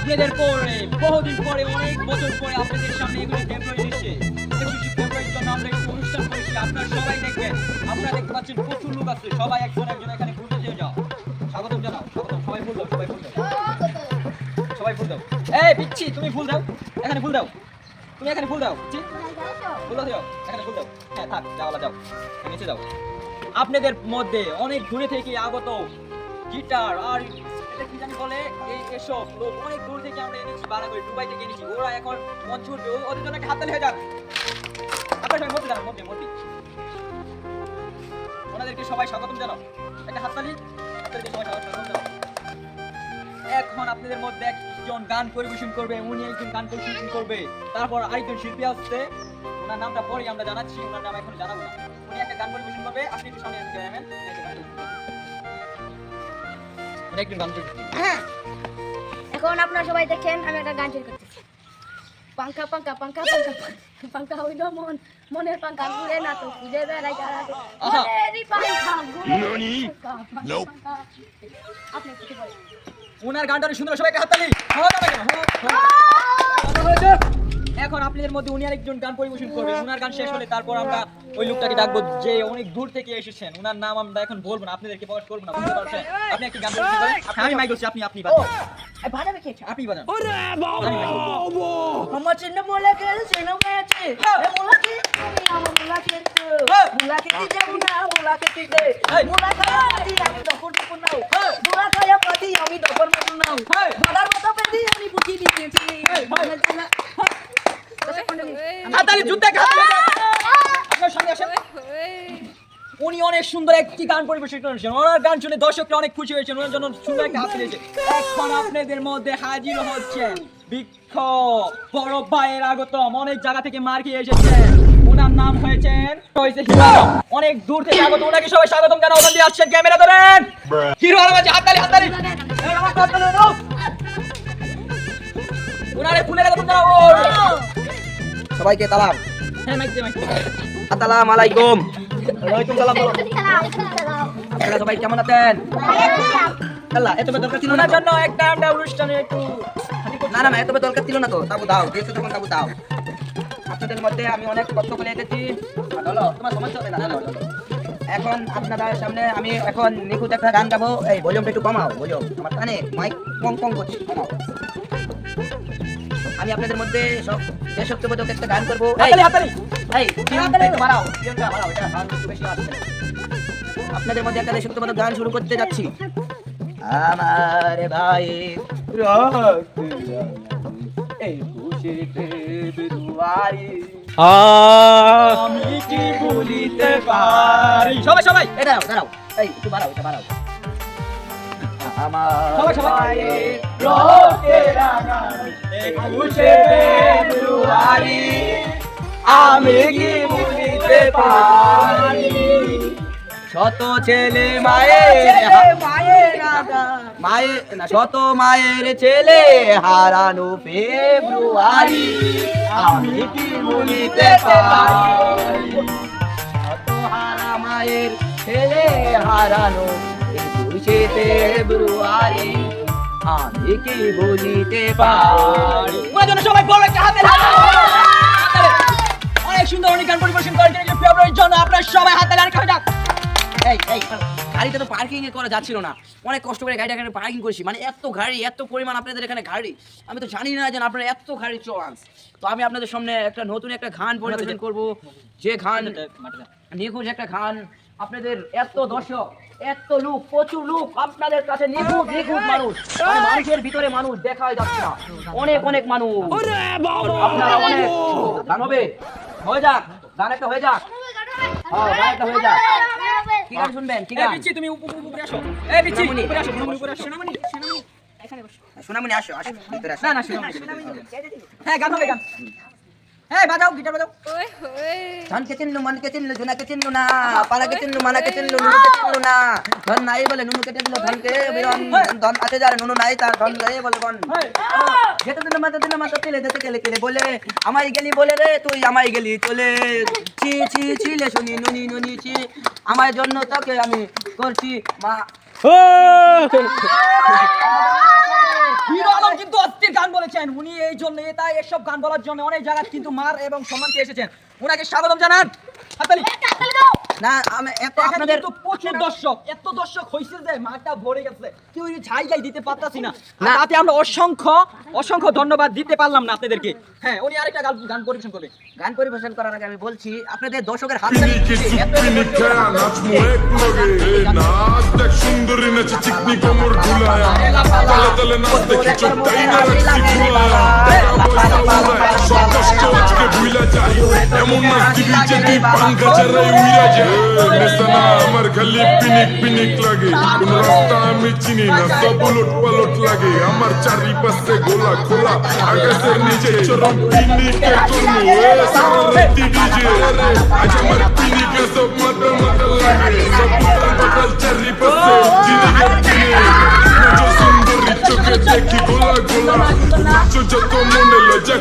আপনাদের পরে বহুদিন পরে অনেক বছর পরে আপনাদের সামনে এগুলো ফেব্রুয়ারি এসেছে। 21শে ফেব্রুয়ারির জন্য আমরা একটু অনুষ্ঠান করেছি, আপনারা সবাই দেখবেন। আপনারা দেখতে পাচ্ছেন প্রচুর লোক আছে, সবাই একজন একজন এখানে ঘুরতে যেয়ে যাও। স্বাগতম জানাও, স্বাগতম। সবাই ফুল দাও, সবাই ফুল দাও, সবাই ফুল দাও। এই পিচ্ছি, তুমি ফুল দাও, এখানে ফুল দাও, তুমি এখানে ফুল দাও, পিচ্ছি ফুল দাও, এখানে ফুল দাও। হ্যাঁ থাক, যাও যাও, নিচে যাও। আপনাদের মধ্যে অনেক দূরে থেকে আগত গিটার আর এটা কি জানি বলে এসব লোক অনেক দূর থেকে আমরা এনেছি, ভাড়া করে দুবাই থেকে এনেছি। ওরা এখন মঞ্চ উঠবে, ওদের জন্য একটা হাততালি হয়ে যাক। আপনার সবাই মধ্যে জানো, মধ্যে মধ্যে ওনাদেরকে সবাই স্বাগতম জানাও, একটা হাততালি, হাততালি দিয়ে সবাই স্বাগতম জানাও। এখন আপনাদের মধ্যে একজন গান পরিবেশন করবে, উনি একজন গান পরিবেশন করবে। তারপর আরেকজন শিল্পী আসছে, ওনার নামটা পরে আমরা জানাচ্ছি, ওনার নাম এখন জানাবো না। উনি একটা গান পরিবেশন করবে, আপনি একটু সামনে আসতে যাবেন। হ্যাঁ, এখন আপনারা সবাই দেখেন আমি একটা গান শুরু করতেছি। পাঙ্খা পাঙ্খা পাঙ্খা পাঙ্খা পাঙ্খা হইল মন, মনের পাঙ্খা ঘুরে না তো খুঁজে বেড়াই যারাতে মনেরই পাঙ্খা ঘুরে। আপনি কিছু বলেন। ওনার গানটা অনেক সুন্দর, সবাই হাততালি। এখন আপনাদের মধ্যে উনি আরেকজন গান পরিবেশন করবে। ওনার গান শেষ হলে তারপর আমরা ওই লোকটাকে ডাকবো যে অনেক দূর থেকে এসেছেন। ওনার নাম আমরা এখন বলবো না, আপনাদেরকে প্রকাশ করবো না, বুঝতে পারছেন? আপনি একটি গান পরিবেশন করেন। আমি মাইক বলছি, আপনি বাজান। বাজাবে কে? আপনি বাজান। আমার চিন্ন মোলা কে চিন্ন গেছে এ মোলা কে আমি আমার মোলা কে মোলা কে যাব না মোলা কে টিকে মোলা খায়া পাতি আমি দপর দপর নাও মোলা খায়া পাতি আমি দপর দপর নাও মোলার মতো পেতি আমি বুঝি দিতেছি হাততালি জুতা আপনার সামনে আসেন। উনি অনেক সুন্দর একটি গান পরিবেশন করেছেন, ওনার গান শুনে দর্শকরা অনেক খুশি হয়েছেন, ওনার জন্য সুন্দর একটা হাত দিয়েছে। এখন আপনাদের মধ্যে হাজির হচ্ছেন বৃক্ষ বড় ভাইয়ের আগতম, অনেক জায়গা থেকে মার খেয়ে এসেছেন। ওনার নাম হয়েছেন হিরো আলম, অনেক দূর থেকে আগত। ওনাকে সবাই স্বাগতম জানাও। ওখান দিয়ে আসছেন, ক্যামেরা ধরেন। হিরো আলম আছে, হাততালি হাততালি। ওনারে ফুলের আগতম জানাও। সবাইকে সালাম। হ্যাঁ মাইক দে, মাইক দে। আসসালামু আলাইকুম। ওয়ালাইকুম সালাম বলো। আপনারা সবাই কেমন আছেন? আল্লাহ এত দরকার ছিল না ওনার তো। জন্য একটা আমরা অনুষ্ঠানে একটু না না এত দরকার ছিল না তো। তাবু দাও, দিয়েছো তখন তাবু দাও। আপনাদের মধ্যে আমি অনেক কষ্ট করে এসেছি। বলো তোমার সমস্যা হবে না। এখন আপনাদের সামনে আমি এখন নিখুঁত একটা গান গাবো। এই ভলিউমটা একটু কমাও, ভলিউম আমার কানে মাইক কম কম করছি, কমাও। আমি আপনাদের মধ্যে সব দেশাত্মবোধক একটা গান করবো। হাততালি হাততালি। এই টিউনটা একটু বাড়াও, টিউনটা বাড়াও, এটা সাউন্ড একটু বেশি আসছে। আপনাদের মধ্যে একটা দেশাত্মবোধক গান শুরু করতে যাচ্ছি। আমার ভাই এই খুশিতে দুয়ারি আমি কি ভুলিতে পারি। সবাই সবাই এটা দাঁড়াও, এই একটু বাড়াও, এটা বাড়াও। আমার সবাই সবাই ভাইয়ের রক্তের রাঙানি এই খুশিতে দুয়ারি আমি কি ভুলিতে পারি। শত ছেলে মায়ের মায়ের না শত মায়ের ছেলে হারানো ফেব্রুয়ারি আমি কি ভুলিতে পারি। শত হারা মায়ের ছেলে হারানো 21শে ফেব্রুয়ারি আমি কি ভুলিতে পারি। ওনার জন্য সবাই বড় একটা হাতে অনেক সুন্দর অনেক গান পরিবেশন করেছেন ফেব্রুয়ারির জন্য। আপনারা সবাই হাতে লাগান খাওয়া যাক। এই গাড়িতে তো পার্কিং করা যাচ্ছিল না, অনেক কষ্ট করে গাড়িটা এখানে পার্কিং করেছি। মানে এত গাড়ি, এত পরিমাণ আপনাদের এখানে গাড়ি, আমি তো জানি না যে আপনারা এত গাড়ি চান্স। তো আমি আপনাদের সামনে একটা নতুন একটা গান পরিবেশন করব, যে গান নিখুঁত একটা গান। আপনাদের এত দর্শক, এত লোক, প্রচুর লোক আপনাদের কাছে নিখুঁত নিখুঁত মানুষ, মানে মানুষের ভিতরে মানুষ দেখাই যাচ্ছে না, অনেক অনেক মানুষ। আপনারা অনেক গান হবে, হয়ে যাক গান একটা হয়ে যাক। হ্যাঁ গান একটা হয়ে যাক। কি গান শুনবেন? কি গান? এই পিচ্চি তুমি উপরে আসো। এই পিচ্চি উপরে আসো, উপরে আসো। সোনামণি এখানে বসো। সোনামণি আসো, আসো ভিতরে আসো। না না সোনামণি। হ্যাঁ গান হবে, গান। হ্যাঁ বাজাও, গিটার বাজাও। ধন কে চিনলু, মন কে চিনলু, জুনা কে চিনলু না, পালা কে চিনলু, মানা কে চিনলু, নুনু কে চিনলু না। ধন নাই বলে নুনু কে চিনলু, ধন কে বিরন, ধন আছে যার নুনু নাই তার ধন রে বলে বন। যেতে দিন মাথা তেলে যেতে গেলে কেলে বলে আমাই গেলি বলে রে তুই আমাই গেলি চলে। ছি ছি ছিলে শুনি নুনি নুনি ছি, আমার জন্য তোকে আমি করছি মা। হিরো আলম কিন্তু অস্থির বলেছেন উনি এই জন্য তাই এসব গান বলার জন্য অনেক জায়গা কিন্তু মার এবং সম্মান পেয়ে এসেছেন ওনাকে স্বাগতম জানান হাততালি না আমি এত আপনাদের আপনাদের তো প্রচুর দর্শক এত দর্শক হইছে যে মাঠটা ভরে গেছে কেউ জায়গায় দিতে পারতাছি না না। তাতে আমরা অসংখ্য ধন্যবাদ দিতে পারলাম না আপনাদেরকে হ্যাঁ উনি আরেকটা গান পরিবেশন করবে গান পরিবেশন করার আগে আমি বলছি আপনাদের দর্শকের হাত পিনিকে চুপিনি খায়া নাচমু এক লগে নাচ দেখ সুন্দরী নাচে চিকনি কোমর ঝুলায়া তালে তালে নাচ দেখি চোখটাই না রাখছি ঝুলায়া টাকা পয়সা উড়ায় সব কষ্ট আজকে ভুইলা যায় এমন নাচ দিবি যে তুই পাঙ্খা ছাড়াই উইরা যায় নেশানা আমার খালি পিনিক পিনিক লাগে কোন রাস্তা আমি চিনি না সব উলট পালট লাগে আমার চারিপাশে গোলা খোলা আকাশের নিচে চরম পিনিকে করমু সারা রাতি ডিজে আজ আমার পিনিকে সব মাথা মাথা লাগে সব উতাল পাতাল চারিপাশে জিনিকে চিনে নাচো সুন্দরী চোখে দেখি গোলা গোলা নাচো যত মনে লজ্জা